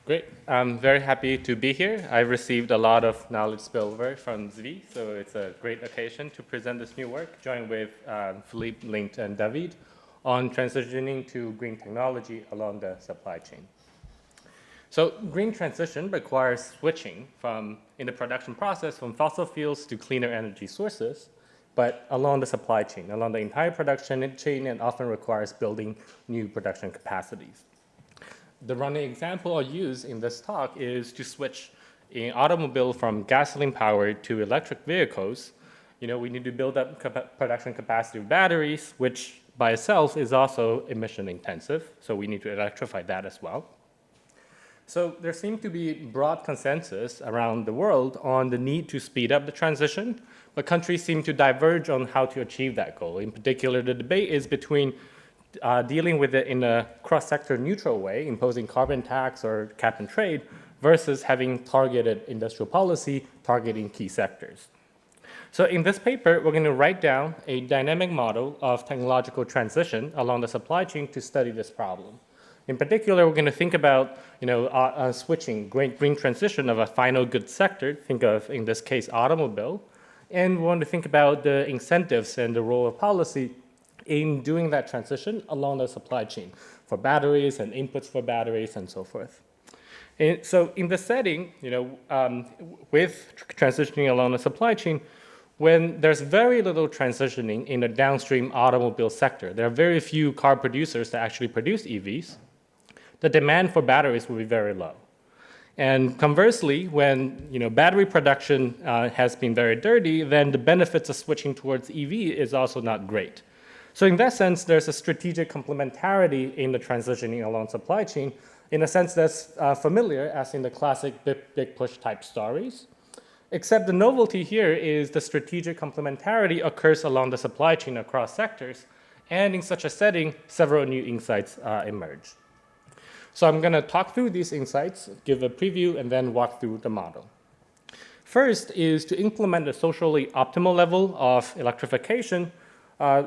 Great. I'm very happy to be here. I received a lot of knowledge spillover from Zvi, so it's a great occasion to present this new work, joined with Philippe, Linked, and David, on transitioning to green technology along the supply chain. So green transition requires switching in the production process from fossil fuels to cleaner energy sources, but along the supply chain, along the entire production chain, and often requires building new production capacities. The running example I'll use in this talk is to switch an automobile from gasoline-powered to electric vehicles. We need to build up production capacity of batteries, which by itself is also emission intensive, so we need to electrify that as well. So there seems to be broad consensus around the world on the need to speed up the transition, but countries seem to diverge on how to achieve that goal. In particular, the debate is between dealing with it in a cross-sector neutral way, imposing carbon tax or cap and trade, versus having targeted industrial policy targeting key sectors. So in this paper, we're going to write down a dynamic model of technological transition along the supply chain to study this problem. In particular, we're going to think about switching green transition of a final goods sector, think of, in this case, automobile, and we want to think about the incentives and the role of policy in doing that transition along the supply chain for batteries and inputs for batteries and so forth. And so in the setting, with transitioning along the supply chain, when there's very little transitioning in the downstream automobile sector, there are very few car producers that actually produce EVs, the demand for batteries will be very low. And conversely, when battery production has been very dirty, then the benefits of switching towards EV is also not great. So in that sense, there's a strategic complementarity in the transitioning along supply chain in a sense that's familiar as in the classic big push type stories. Except the novelty here is the strategic complementarity occurs along the supply chain across sectors, and in such a setting, several new insights emerge. So I'm going to talk through these insights, give a preview, and then walk through the model. First is to implement a socially optimal level of electrification.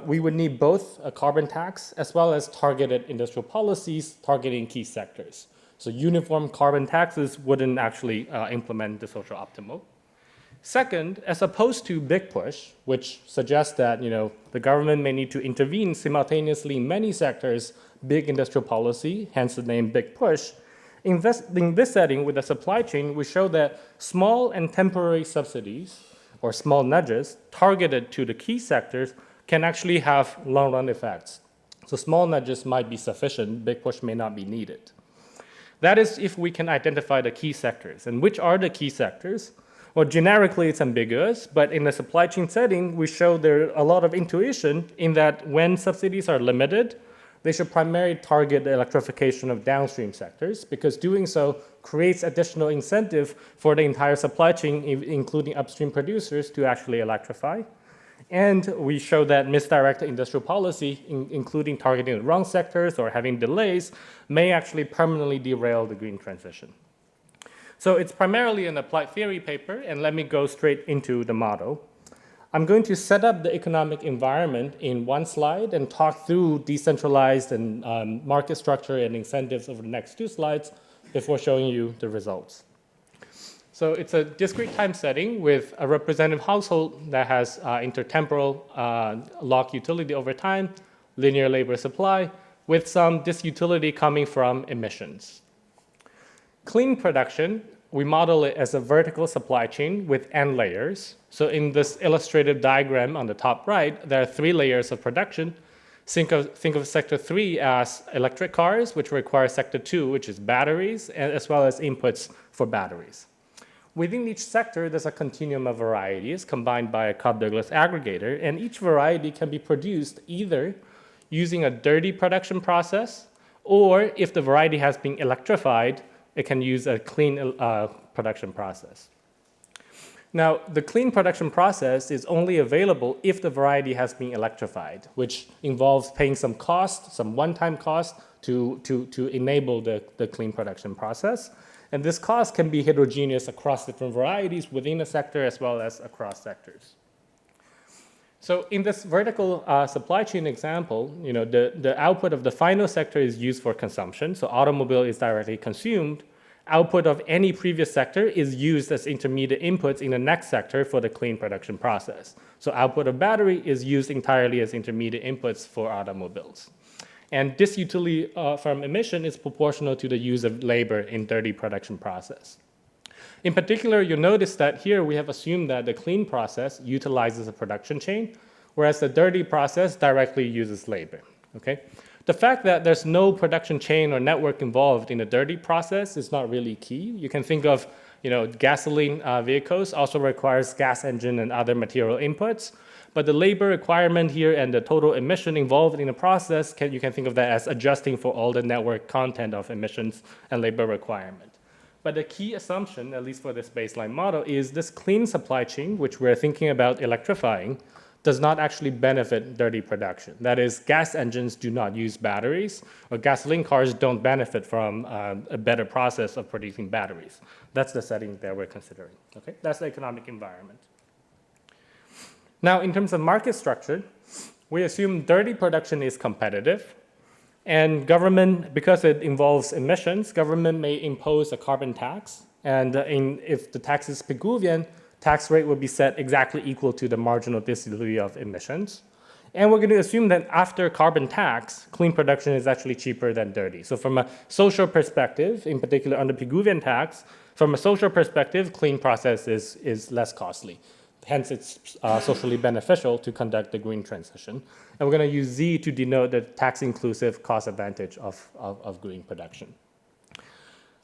We would need both a carbon tax as well as targeted industrial policies targeting key sectors. So uniform carbon taxes wouldn't actually implement the social optimal. Second, as opposed to big push, which suggests that the government may need to intervene simultaneously in many sectors, big industrial policy, hence the name big push, in this setting with the supply chain, we show that small and temporary subsidies or small nudges targeted to the key sectors can actually have long-run effects. So small nudges might be sufficient, big push may not be needed. That is if we can identify the key sectors. And which are the key sectors? Well, generically it's ambiguous, but in the supply chain setting, we show there a lot of intuition in that when subsidies are limited, they should primarily target the electrification of downstream sectors, because doing so creates additional incentive for the entire supply chain, including upstream producers, to actually electrify. And we show that misdirected industrial policy, including targeting the wrong sectors or having delays, may actually permanently derail the green transition. So it's primarily an applied theory paper, and let me go straight into the model. I'm going to set up the economic environment in one slide and talk through decentralized and market structure and incentives over the next two slides before showing you the results. So it's a discrete time setting with a representative household that has intertemporal log utility over time, linear labor supply, with some disutility coming from emissions. Clean production, we model it as a vertical supply chain with n layers. So in this illustrative diagram on the top right, there are 3 layers of production. Think of sector 3 as electric cars, which require sector 2, which is batteries, as well as inputs for batteries. Within each sector, there's a continuum of varieties combined by a Cobb-Douglas aggregator, and each variety can be produced either using a dirty production process, or if the variety has been electrified, it can use a clean production process. Now, the clean production process is only available if the variety has been electrified, which involves paying some cost, some one-time cost to enable the clean production process. And this cost can be heterogeneous across different varieties within a sector as well as across sectors. So in this vertical supply chain example, the output of the final sector is used for consumption. So automobile is directly consumed. output of any previous sector is used as intermediate inputs in the next sector for the clean production process. So output of battery is used entirely as intermediate inputs for automobiles. And this utility from emission is proportional to the use of labor in dirty production process. In particular, you'll notice that here we have assumed that the clean process utilizes a production chain, whereas the dirty process directly uses labor. Okay? The fact that there's no production chain or network involved in the dirty process is not really key. You can think of gasoline vehicles also requires gas engine and other material inputs, but the labor requirement here and the total emission involved in the process, you can think of that as adjusting for all the network content of emissions and labor requirement. But the key assumption, at least for this baseline model, is this clean supply chain, which we're thinking about electrifying, does not actually benefit dirty production. That is, gas engines do not use batteries, or gasoline cars don't benefit from a better process of producing batteries. That's the setting that we're considering. Okay? That's the economic environment. Now, in terms of market structure, we assume dirty production is competitive, and government, because it involves emissions, government may impose a carbon tax, and if the tax is Pigouvian, tax rate would be set exactly equal to the marginal density of emissions. And we're going to assume that after carbon tax, clean production is actually cheaper than dirty. So from a social perspective, in particular under Pigouvian tax, from a social perspective, clean process is less costly. Hence, it's socially beneficial to conduct the green transition. And we're going to use Z to denote the tax-inclusive cost advantage of green production.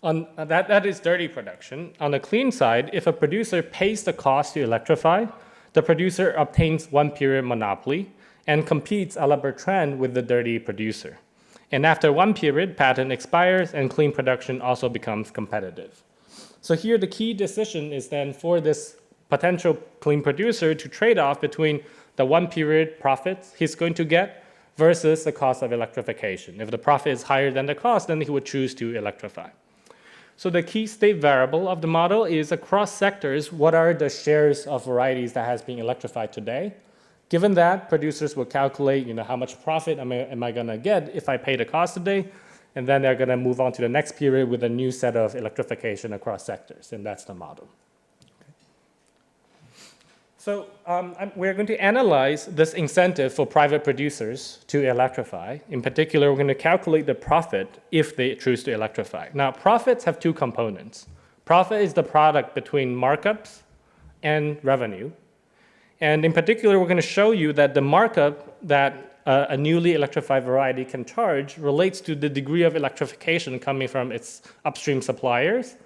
That is dirty production. On the clean side, if a producer pays the cost to electrify, the producer obtains one period monopoly and competes a la Bertrand with the dirty producer. And after one period, patent expires and clean production also becomes competitive. So here the key decision is then for this potential clean producer to trade off between the one period profits he's going to get versus the cost of electrification. If the profit is higher than the cost, then he would choose to electrify. So the key state variable of the model is across sectors, what are the shares of varieties that has been electrified today? Given that, producers will calculate, how much profit am I going to get if I pay the cost today? And then they're going to move on to the next period with a new set of electrification across sectors, and that's the model. So we're going to analyze this incentive for private producers to electrify. In particular, we're going to calculate the profit if they choose to electrify. Now, profits have two components. Profit is the product between markups and revenue. And in particular, we're going to show you that the markup that a newly electrified variety can charge relates to the degree of electrification coming from its upstream suppliers,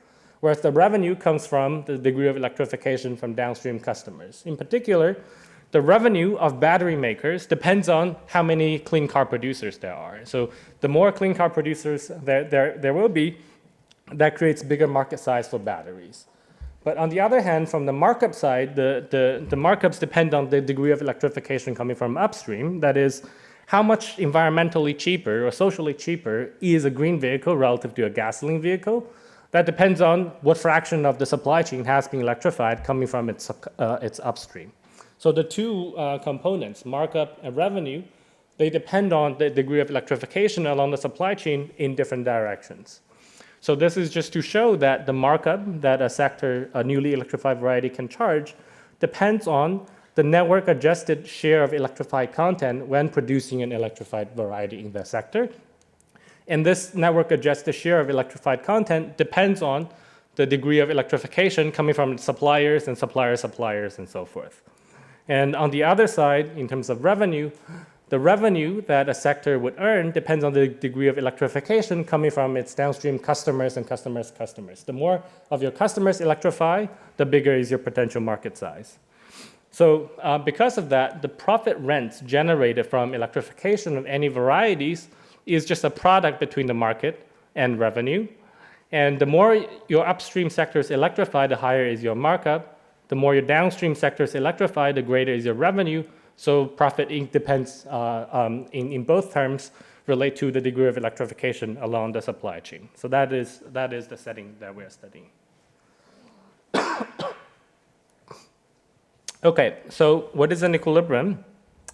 whereas the revenue comes from the degree of electrification from downstream customers. In particular, the revenue of battery makers depends on how many clean car producers there are. So the more clean car producers there will be, that creates bigger market size for batteries. But on the other hand, from the markup side, the markups depend on the degree of electrification coming from upstream. That is, how much environmentally cheaper or socially cheaper is a green vehicle relative to a gasoline vehicle? That depends on what fraction of the supply chain has been electrified coming from its upstream. So the two components, markup and revenue, they depend on the degree of electrification along the supply chain in different directions. So this is just to show that the markup that a newly electrified variety can charge depends on the network-adjusted share of electrified content when producing an electrified variety in the sector. And this network-adjusted share of electrified content depends on the degree of electrification coming from suppliers and suppliers' suppliers and so forth. And on the other side, in terms of revenue, the revenue that a sector would earn depends on the degree of electrification coming from its downstream customers and customers' customers. The more of your customers electrify, the bigger is your potential market size. So because of that, the profit rents generated from electrification of any varieties is just a product between the market and revenue. And the more your upstream sectors electrify, the higher is your markup. The more your downstream sectors electrify, the greater is your revenue. So profit depends, in both terms, relate to the degree of electrification along the supply chain. So that is the setting that we're studying. Okay, so what is an equilibrium?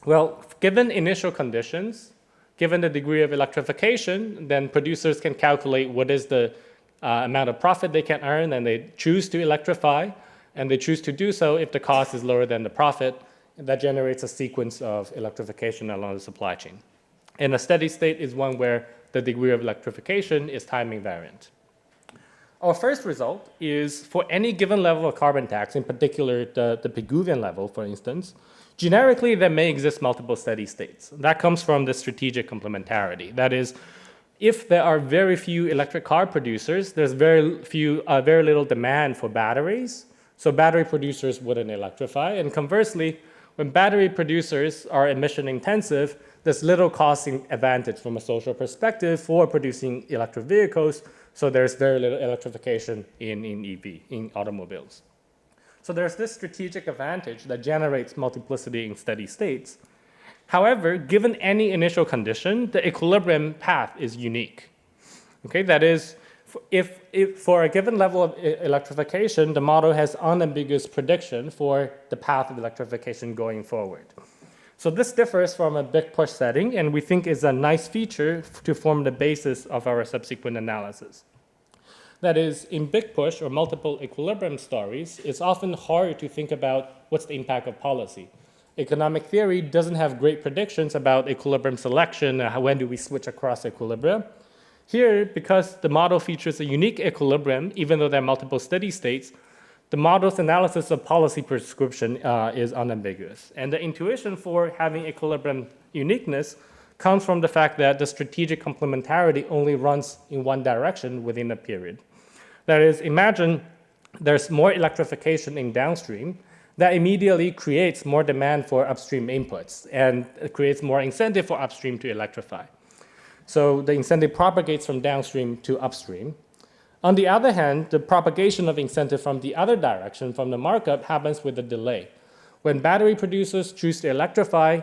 Well, given initial conditions, given the degree of electrification, then producers can calculate what is the amount of profit they can earn, and they choose to electrify, and they choose to do so if the cost is lower than the profit. That generates a sequence of electrification along the supply chain. And a steady state is one where the degree of electrification is time invariant. Our first result is for any given level of carbon tax, in particular the Pigouvian level, for instance, generically there may exist multiple steady states. That comes from the strategic complementarity. That is, if there are very few electric car producers, there's very little demand for batteries, so battery producers wouldn't electrify. And conversely, when battery producers are emission intensive, there's little costing advantage from a social perspective for producing electric vehicles, so there's very little electrification in automobiles. So there's this strategic advantage that generates multiplicity in steady states. However, given any initial condition, the equilibrium path is unique. Okay, that is, if for a given level of electrification, the model has unambiguous prediction for the path of electrification going forward. So this differs from a big push setting, and we think is a nice feature to form the basis of our subsequent analysis. That is, in big push or multiple equilibrium stories, it's often hard to think about what's the impact of policy. Economic theory doesn't have great predictions about equilibrium selection, when do we switch across equilibrium. Here, because the model features a unique equilibrium, even though there are multiple steady states, the model's analysis of policy prescription is unambiguous. And the intuition for having equilibrium uniqueness comes from the fact that the strategic complementarity only runs in one direction within a period. That is, imagine there's more electrification in downstream, that immediately creates more demand for upstream inputs and it creates more incentive for upstream to electrify. So the incentive propagates from downstream to upstream. On the other hand, the propagation of incentive from the other direction, from the markup, happens with a delay. When battery producers choose to electrify,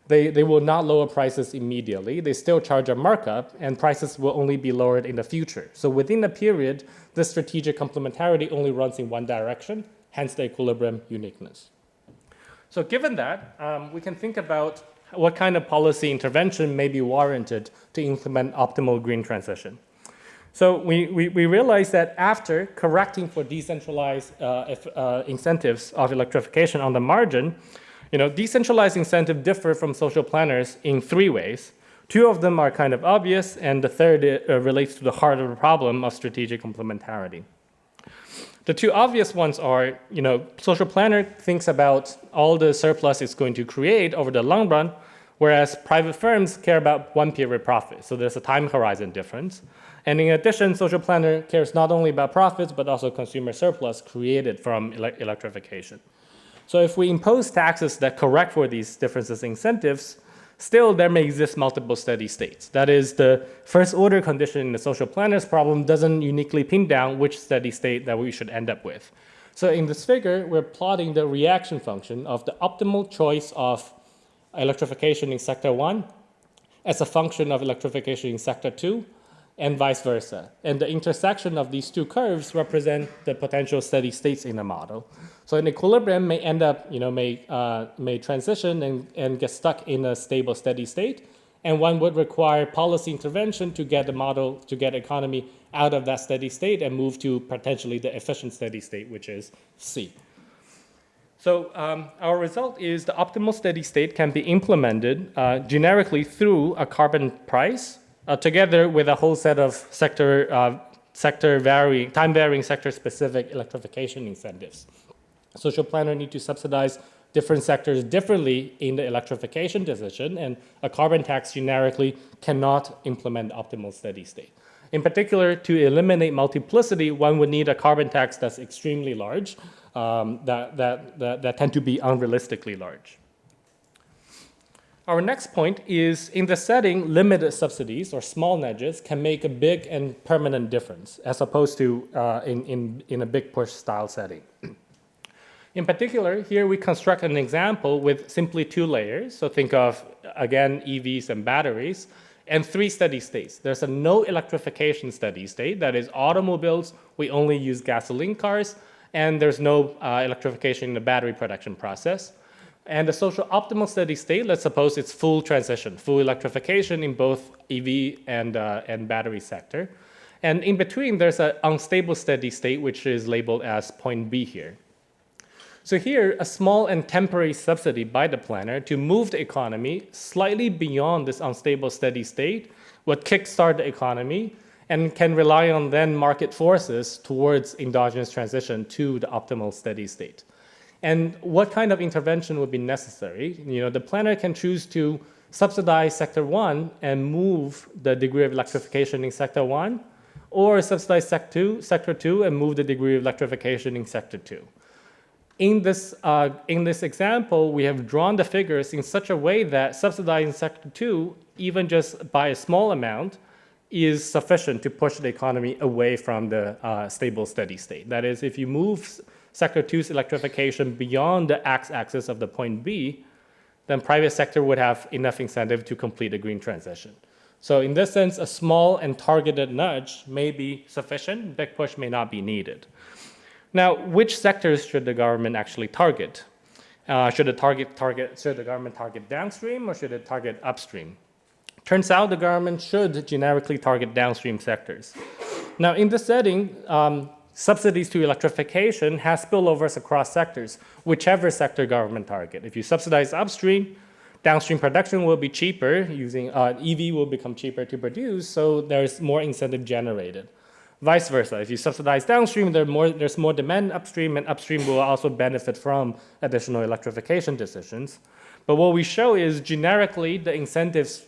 they will not lower prices immediately. They still charge a markup, and prices will only be lowered in the future. So within a period, the strategic complementarity only runs in one direction, hence the equilibrium uniqueness. So given that, we can think about what kind of policy intervention may be warranted to implement optimal green transition. So we realized that after correcting for decentralized incentives of electrification on the margin, decentralized incentives differ from social planners in three ways. Two of them are kind of obvious, and the third relates to the heart of the problem of strategic complementarity. The two obvious ones are, social planner thinks about all the surplus it's going to create over the long run, whereas private firms care about one period profit. So there's a time horizon difference. And in addition, social planner cares not only about profits, but also consumer surplus created from electrification. So if we impose taxes that correct for these differences in incentives, still there may exist multiple steady states. That is, the first order condition in the social planner's problem doesn't uniquely pin down which steady state that we should end up with. So in this figure, we're plotting the reaction function of the optimal choice of electrification in sector 1 as a function of electrification in sector 2, and vice versa. And the intersection of these two curves represent the potential steady states in the model. So an equilibrium may end up, may transition and get stuck in a stable steady state, and one would require policy intervention to get the model, to get economy out of that steady state and move to potentially the efficient steady state, which is C. So our result is the optimal steady state can be implemented generically through a carbon price, together with a whole set of time-varying sector-specific electrification incentives. Social planner need to subsidize different sectors differently in the electrification decision, and a carbon tax generically cannot implement optimal steady state. In particular, to eliminate multiplicity, one would need a carbon tax that's extremely large, that tend to be unrealistically large. Our next point is, in the setting, limited subsidies or small nudges can make a big and permanent difference, as opposed to in a big push style setting. In particular, here we construct an example with simply two layers. So think of, again, EVs and batteries, and three steady states. There's a no electrification steady state. That is, automobiles, we only use gasoline cars, and there's no electrification in the battery production process. And the social optimal steady state, let's suppose it's full transition, full electrification in both EV and battery sector. And in between, there's an unstable steady state, which is labeled as point B here. So here, a small and temporary subsidy by the planner to move the economy slightly beyond this unstable steady state would kickstart the economy and can rely on then market forces towards endogenous transition to the optimal steady state. And what kind of intervention would be necessary? The planner can choose to subsidize sector 1 and move the degree of electrification in sector 1, or subsidize sector 2 and move the degree of electrification in sector 2. In this example, we have drawn the figures in such a way that subsidizing sector 2, even just by a small amount, is sufficient to push the economy away from the stable steady state. That is, if you move sector 2's electrification beyond the x-axis of the point B, then private sector would have enough incentive to complete a green transition. So in this sense, a small and targeted nudge may be sufficient. Big push may not be needed. Now, which sectors should the government actually target? Should the government target downstream, or should it target upstream? Turns out the government should generically target downstream sectors. Now, in this setting, subsidies to electrification has spillovers across sectors, whichever sector government target. If you subsidize upstream, downstream production will be cheaper, EV will become cheaper to produce, so there's more incentive generated. Vice versa, if you subsidize downstream, there's more demand upstream, and upstream will also benefit from additional electrification decisions. But what we show is generically the incentives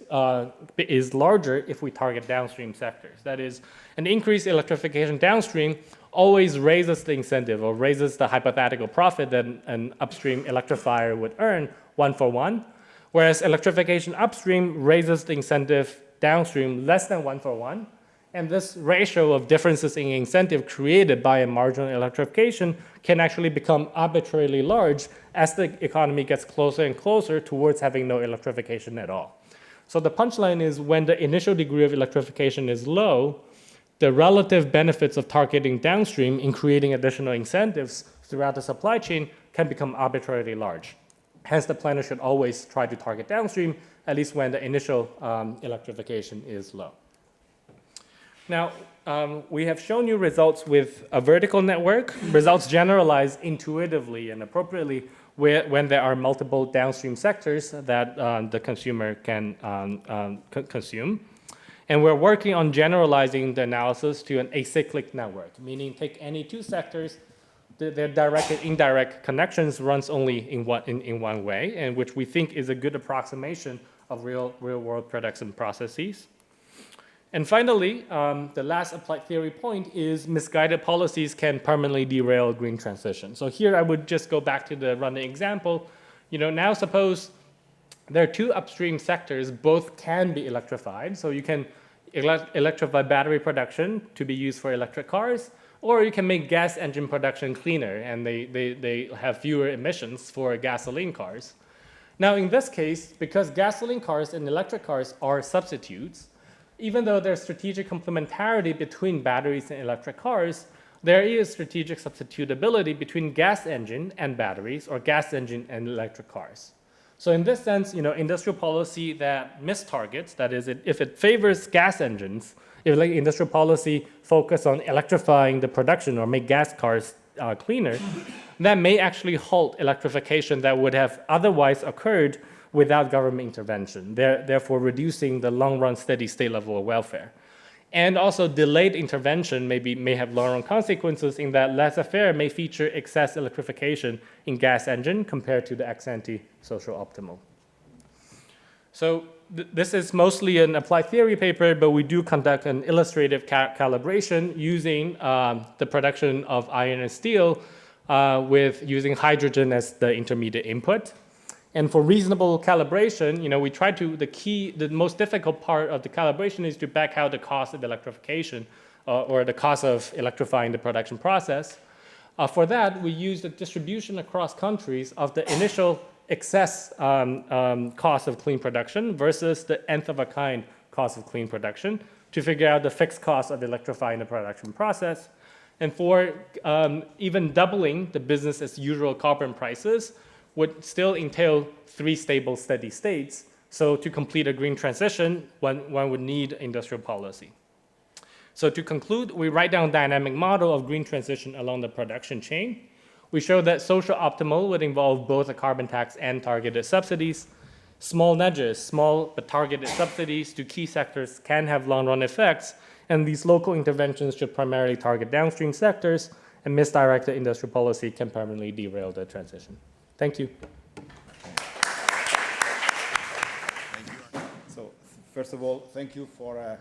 is larger if we target downstream sectors. That is, an increased electrification downstream always raises the incentive or raises the hypothetical profit that an upstream electrifier would earn 1-for-1, whereas electrification upstream raises the incentive downstream less than 1-for-1. And this ratio of differences in incentive created by a marginal electrification can actually become arbitrarily large as the economy gets closer and closer towards having no electrification at all. So the punchline is, when the initial degree of electrification is low, the relative benefits of targeting downstream in creating additional incentives throughout the supply chain can become arbitrarily large. Hence, the planner should always try to target downstream, at least when the initial electrification is low. Now, we have shown you results with a vertical network. Results generalize intuitively and appropriately when there are multiple downstream sectors that the consumer can consume. And we're working on generalizing the analysis to an acyclic network, meaning take any two sectors, their direct and indirect connections runs only in one way, and which we think is a good approximation of real-world products and processes. And finally, the last applied theory point is misguided policies can permanently derail green transition. So here I would just go back to the running example. Now suppose there are two upstream sectors, both can be electrified. So you can electrify battery production to be used for electric cars, or you can make gas engine production cleaner, and they have fewer emissions for gasoline cars. Now in this case, because gasoline cars and electric cars are substitutes, even though there's strategic complementarity between batteries and electric cars, there is strategic substitutability between gas engine and batteries, or gas engine and electric cars. So in this sense, industrial policy that mistargets, that is, if it favors gas engines, if industrial policy focus on electrifying the production or make gas cars cleaner, that may actually halt electrification that would have otherwise occurred without government intervention, therefore reducing the long-run steady state level of welfare. And also delayed intervention may have long-run consequences in that laissez-faire may feature excess electrification in gas engine compared to the ex-ante social optimal. So this is mostly an applied theory paper, but we do conduct an illustrative calibration using the production of iron and steel with using hydrogen as the intermediate input. And for reasonable calibration, we try to, the most difficult part of the calibration is to back out the cost of electrification or the cost of electrifying the production process. For that, we use the distribution across countries of the initial excess cost of clean production versus the nth of a kind cost of clean production to figure out the fixed cost of electrifying the production process. And for even doubling the business as usual carbon prices, would still entail 3 stable steady states. So to complete a green transition, one would need industrial policy. So to conclude, we write down a dynamic model of green transition along the production chain. We show that social optimal would involve both a carbon tax and targeted subsidies. Small nudges, small but targeted subsidies to key sectors can have long-run effects, and these local interventions should primarily target downstream sectors, and misdirected industrial policy can permanently derail the transition. Thank you. So, first of all, thank you for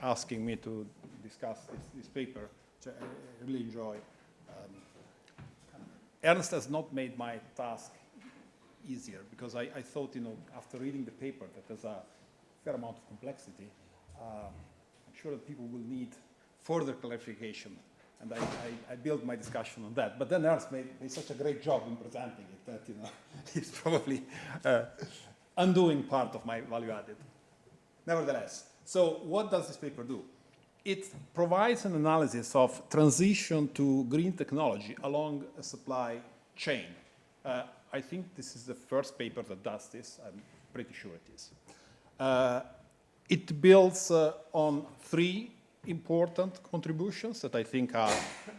asking me to discuss this paper, which I really enjoy. Ernest has not made my task easier, because I thought, after reading the paper, that there's a fair amount of complexity. I'm sure that people will need further clarification, and I built my discussion on that. But then Ernest made such a great job in presenting it that he's probably undoing part of my value added. Nevertheless, so what does this paper do? It provides an analysis of transition to green technology along a supply chain. I think this is the first paper that does this. I'm pretty sure it is. It builds on three important contributions that I think are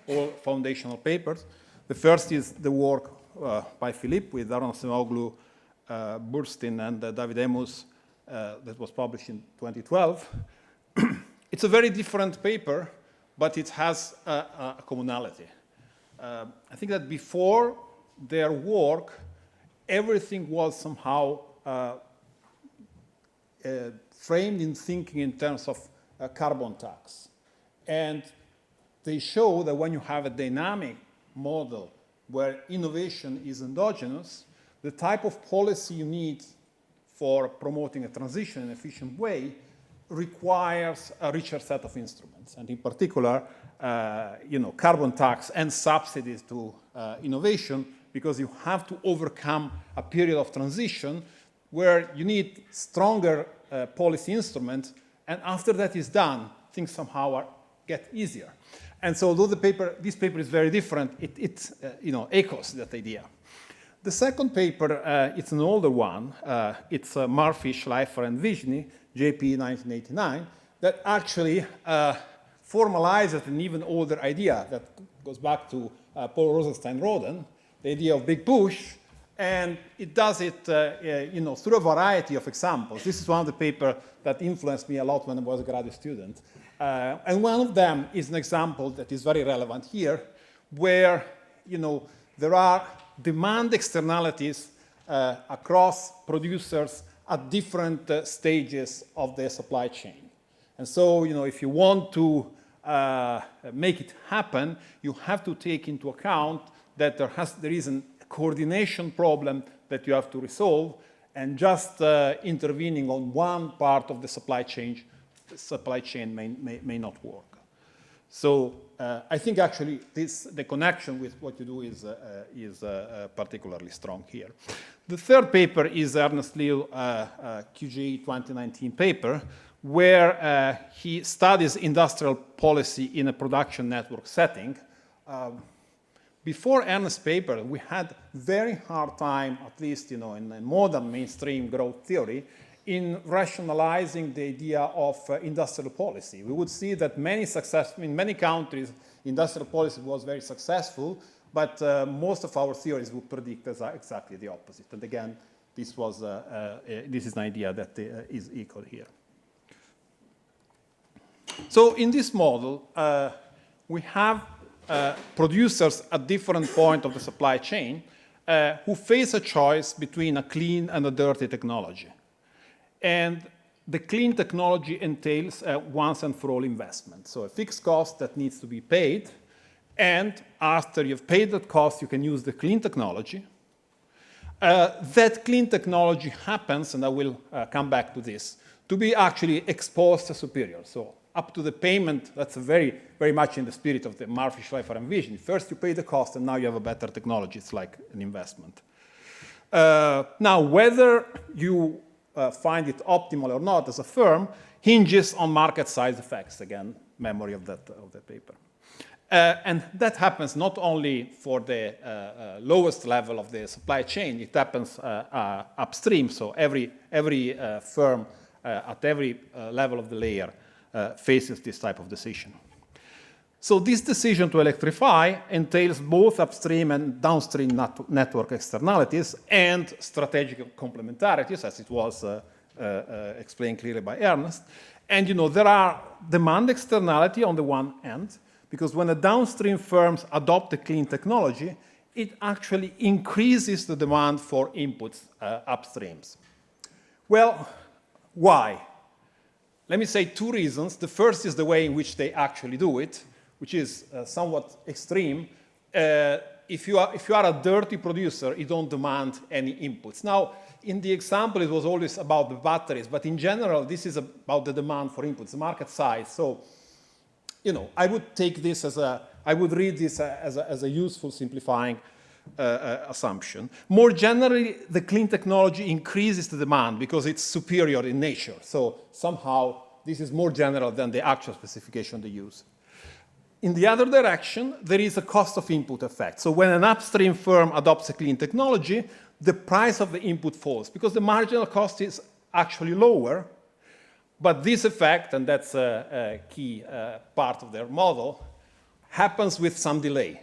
all foundational papers. The first is the work by Philippe with Ernest, Burstein, and David Amos that was published in 2012. It's a very different paper, but it has a commonality. I think that before their work, everything was somehow framed in thinking in terms of a carbon tax. And they show that when you have a dynamic model where innovation is endogenous, the type of policy you need for promoting a transition in an efficient way requires a richer set of instruments. And in particular, carbon tax and subsidies to innovation, because you have to overcome a period of transition where you need stronger policy instruments, and after that is done, things somehow get easier. And so although this paper is very different, it echoes that idea. The second paper, it's an older one. It's Murphy, Schleifer, and Vizhny, JP 1989, that actually formalizes an even older idea that goes back to Paul Rosenstein-Roden, the idea of big push, and it does it through a variety of examples. This is one of the papers that influenced me a lot when I was a graduate student. And one of them is an example that is very relevant here, where there are demand externalities across producers at different stages of their supply chain. And so, if you want to make it happen, you have to take into account that there is a coordination problem that you have to resolve, and just intervening on one part of the supply chain may not work. So I think actually the connection with what you do is particularly strong here. The third paper is Ernest Liu QJE 2019 paper, where he studies industrial policy in a production network setting. Before Ernest's paper, we had very hard time, at least in modern mainstream growth theory, in rationalizing the idea of industrial policy. We would see that in many countries, industrial policy was very successful, but most of our theories would predict exactly the opposite. And again, this is an idea that is equal here. So in this model, we have producers at different points of the supply chain who face a choice between a clean and a dirty technology. And the clean technology entails once and for all investment. So a fixed cost that needs to be paid, and after you've paid that cost, you can use the clean technology. That clean technology happens, and I will come back to this, to be actually exposed to superior. So up to the payment, that's very, very much in the spirit of the Murphy, Schleifer, and Vizhny. First you pay the cost, and now you have a better technology. It's like an investment. Now, whether you find it optimal or not as a firm hinges on market size effects. Again, memory of that paper. And that happens not only for the lowest level of the supply chain, it happens upstream. So every firm at every level of the layer faces this type of decision. So this decision to electrify entails both upstream and downstream network externalities and strategic complementarities, as it was explained clearly by Ernest. And there are demand externality on the one hand, because when the downstream firms adopt a clean technology, it actually increases the demand for inputs upstreams. Well, why? Let me say two reasons. The first is the way in which they actually do it, which is somewhat extreme. If you are a dirty producer, you don't demand any inputs. Now, in the example, it was always about the batteries, but in general, this is about the demand for inputs, the market size. So, I would take this I would read this as a useful simplifying assumption. More generally, the clean technology increases the demand because it's superior in nature. So somehow, this is more general than the actual specification they use. In the other direction, there is a cost of input effect. So when an upstream firm adopts a clean technology, the price of the input falls because the marginal cost is actually lower. But this effect, and that's a key part of their model, happens with some delay.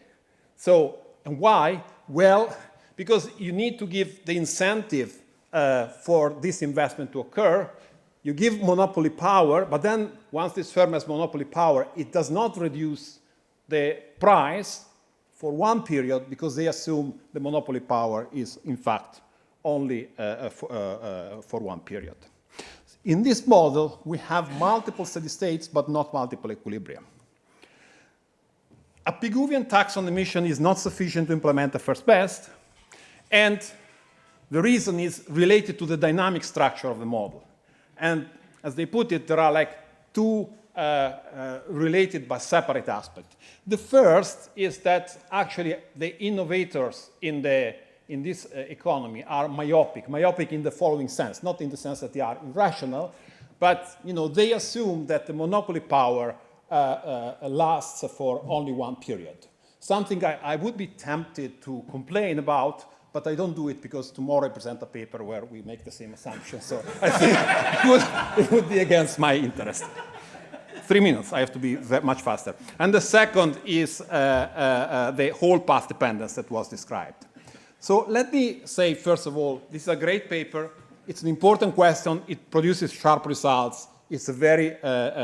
So, and why? Well, because you need to give the incentive for this investment to occur. You give monopoly power, but then once this firm has monopoly power, it does not reduce the price for one period because they assume the monopoly power is, in fact, only for one period. In this model, we have multiple steady states, but not multiple equilibria. A Pigouvian tax on emission is not sufficient to implement the first best, and the reason is related to the dynamic structure of the model. And as they put it, there are like two related but separate aspects. The first is that actually the innovators in this economy are myopic in the following sense, not in the sense that they are irrational, but they assume that the monopoly power lasts for only one period. Something I would be tempted to complain about, but I don't do it because tomorrow I present a paper where we make the same assumption. So I think it would be against my interest. 3 minutes, I have to be much faster. And the second is the whole path dependence that was described. So let me say, first of all, this is a great paper. It's an important question. It produces sharp results. It's a very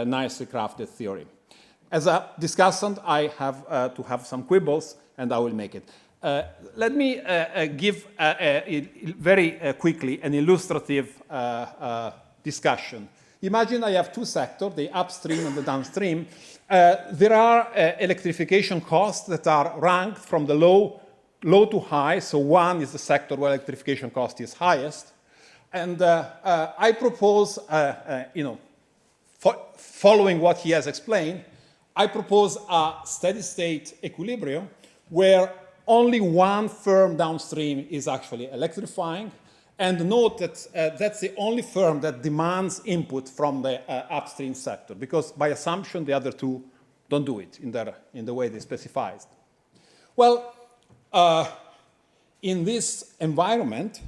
nicely crafted theory. As a discussant, I have to have some quibbles, and I will make it. Let me give very quickly an illustrative discussion. Imagine I have two sectors, the upstream and the downstream. There are electrification costs that are ranked from the low to high. So one is the sector where electrification cost is highest. And I propose, following what he has explained, I propose a steady state equilibrium where only one firm downstream is actually electrifying. And note that that's the only firm that demands input from the upstream sector, because by assumption, the other two don't do it in the way they specify. Well, in this environment,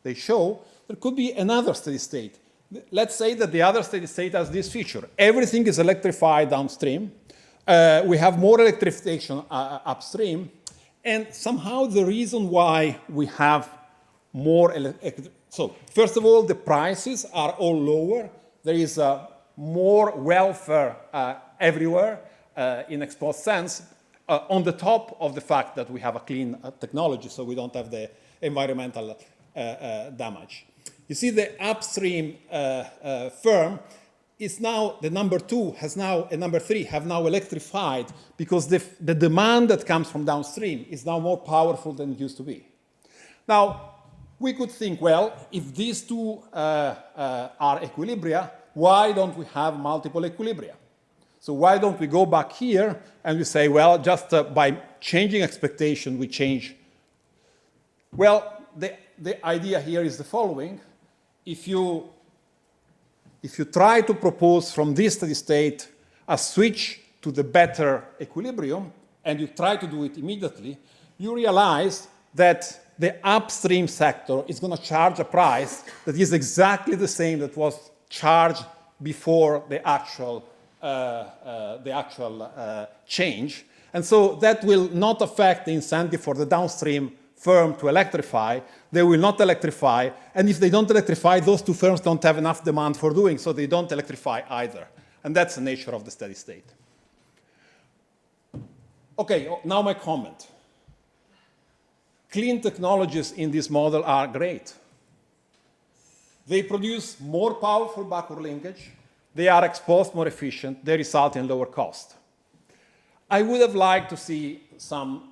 they show there could be another steady state. Let's say that the other steady state has this feature. Everything is electrified downstream. We have more electrification upstream. And somehow the reason why we have more so first of all, the prices are all lower. There is more welfare everywhere in exposed sense, on the top of the fact that we have a clean technology, so we don't have the environmental damage. You see, the upstream firm is now, the number two has now, and number three have now electrified because the demand that comes from downstream is now more powerful than it used to be. Now, we could think, well, if these two are equilibria, why don't we have multiple equilibria? So why don't we go back here and we say, well, just by changing expectation, we change. Well, the idea here is the following. If you try to propose from this steady state a switch to the better equilibrium, and you try to do it immediately, you realize that the upstream sector is going to charge a price that is exactly the same that was charged before the actual the actual change. And so that will not affect the incentive for the downstream firm to electrify. They will not electrify. And if they don't electrify, those two firms don't have enough demand for doing, so they don't electrify either. And that's the nature of the steady state. Okay, now my comment. Clean technologies in this model are great. They produce more powerful backward linkage. They are exposed more efficient. They result in lower cost. I would have liked to see some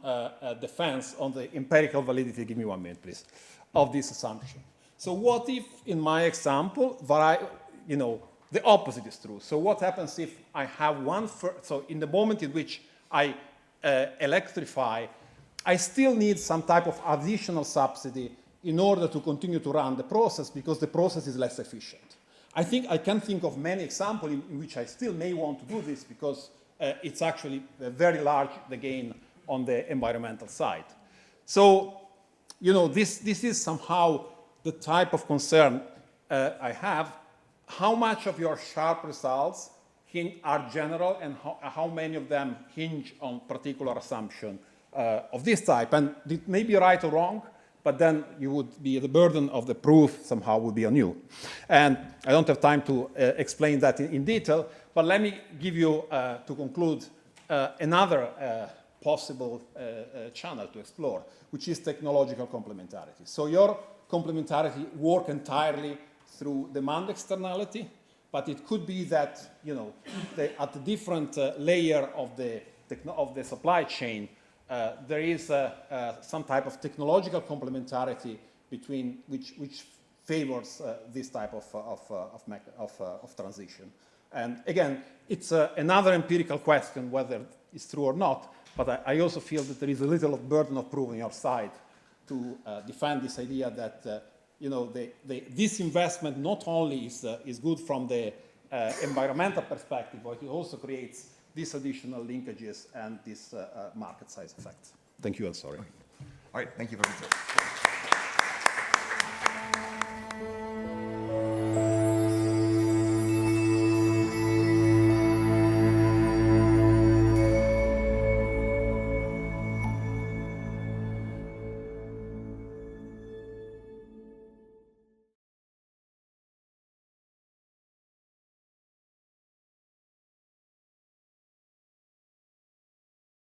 defense on the empirical validity, give me 1 minute, please, of this assumption. So what if, in my example, the opposite is true? So what happens if I have so in the moment in which I electrify, I still need some type of additional subsidy in order to continue to run the process because the process is less efficient. I think I can think of many examples in which I still may want to do this because it's actually very large, the gain on the environmental side. So, this is somehow the type of concern I have. How much of your sharp results are general and how many of them hinge on particular assumption of this type? And it may be right or wrong, but then the burden of the proof somehow would be on you. And I don't have time to explain that in detail, but let me give you, to conclude, another possible channel to explore, which is technological complementarity. So your complementarity work entirely through demand externality, but it could be that, at the different layer of the supply chain, there is some type of technological complementarity between which favors this type of transition. And again, it's another empirical question whether it's true or not, but I also feel that there is a little burden of proof on your side to defend this idea that this investment not only is good from the environmental perspective, but it also creates these additional linkages and this market size effect. Thank you, and sorry. All right, thank you, Fabrizio.